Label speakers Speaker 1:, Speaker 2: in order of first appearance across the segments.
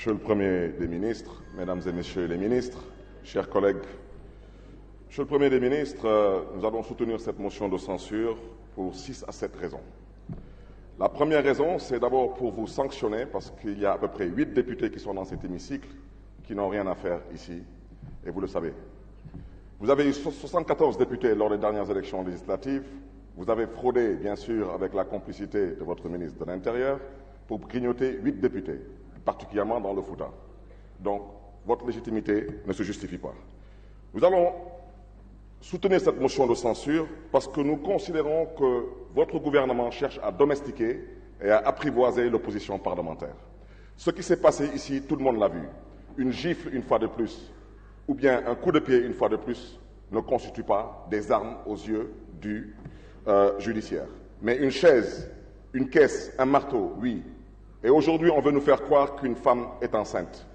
Speaker 1: Monsieur le Premier des ministres, Mesdames et Messieurs les ministres, chers collègues, Monsieur le Premier des ministres, nous allons soutenir cette motion de censure pour 6 à 7 raisons. La première raison, c'est d'abord pour vous sanctionner, parce qu'il y a à peu près 8 députés qui sont dans cet hémicycle, qui n'ont rien à faire ici, et vous le savez. Vous avez eu 74 députés lors des dernières élections législatives. Vous avez fraudé, bien sûr, avec la complicité de votre ministre de l'Intérieur, pour grignoter 8 députés, particulièrement dans le Fouta. Donc, votre légitimité ne se justifie pas. Nous allons soutenir cette motion de censure parce que nous considérons que votre gouvernement cherche à domestiquer et à apprivoiser l'opposition parlementaire. Ce qui s'est passé ici, tout le monde l'a vu. Une gifle une fois de plus, ou bien un coup de pied une fois de plus, ne constitue pas des armes aux yeux du judiciaire. Mais une chaise, une caisse, un marteau, oui. Et aujourd'hui, on veut nous faire croire qu'une femme est enceinte.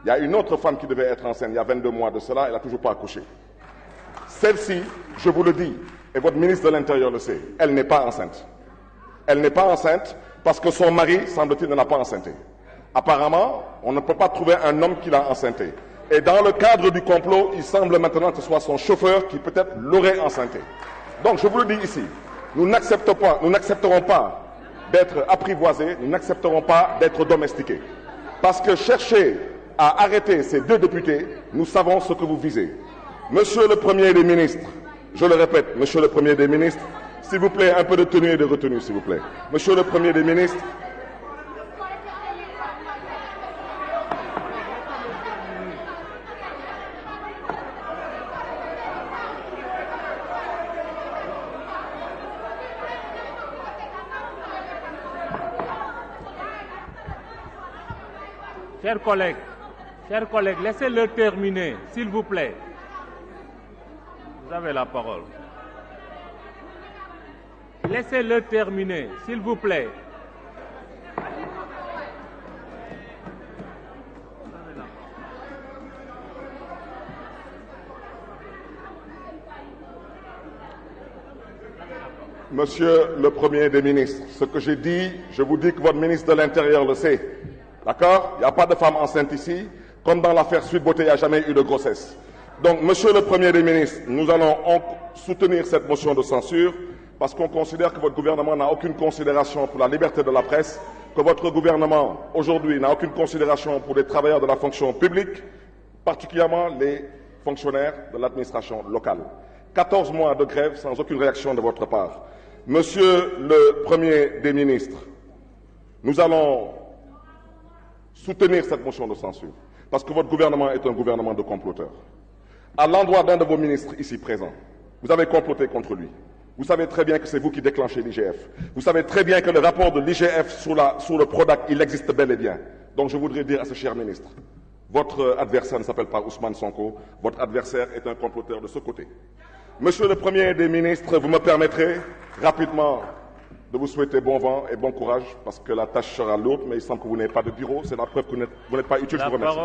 Speaker 1: Il y a une autre femme qui devait être enceinte il y a 22 mois de cela, elle n'a toujours pas accouché. Celle-ci, je vous le dis, et votre ministre de l'Intérieur le sait, elle n'est pas enceinte. Elle n'est pas enceinte parce que son mari, semble-t-il, ne l'a pas enceinté. Apparemment, on ne peut pas trouver un homme qui l'a enceinté. Et dans le cadre du complot, il semble maintenant que ce soit son chauffeur qui peut-être l'aurait enceinté. Donc, je vous le dis ici, nous n'accepterons pas d'être apprivoisés, nous n'accepterons pas d'être domestiqués. Parce que chercher à arrêter ces 2 députés, nous savons ce que vous visez. Monsieur le Premier des ministres, je le répète, Monsieur le Premier des ministres, s'il vous plaît, un peu de tenue et de retenue, s'il vous plaît. Monsieur le Premier des ministres,
Speaker 2: Chers collègues, laissez-le terminer, s'il vous plaît. Vous avez la parole. Laissez-le terminer, s'il vous plaît.
Speaker 1: Monsieur le Premier des ministres, ce que j'ai dit, je vous dis que votre ministre de l'Intérieur le sait. D'accord? Il n'y a pas de femme enceinte ici. Comme dans l'affaire Sweet Beauté, il n'y a jamais eu de grossesse. Donc, Monsieur le Premier des ministres, nous allons soutenir cette motion de censure parce qu'on considère que votre gouvernement n'a aucune considération pour la liberté de la presse, que votre gouvernement, aujourd'hui, n'a aucune considération pour les travailleurs de la fonction publique, particulièrement les fonctionnaires de l'administration locale. 14 mois de grève sans aucune réaction de votre part. Monsieur le Premier des ministres, nous allons soutenir cette motion de censure parce que votre gouvernement est un gouvernement de comploteurs. À l'endroit d'un de vos ministres ici présents, vous avez comploté contre lui. Vous savez très bien que c'est vous qui déclenchez l'IGF. Vous savez très bien que le rapport de l'IGF sur le Prodac, il existe bel et bien. Donc je voudrais dire à ce cher ministre, votre adversaire ne s'appelle pas Ousmane Sonko, votre adversaire est un comploteur de ce côté. Monsieur le Premier des ministres, vous me permettrez rapidement de vous souhaiter bon vent et bon courage parce que la tâche sera lourde, mais il semble que vous n'avez pas de bureau. C'est la preuve que vous n'êtes pas utile. Je vous remercie.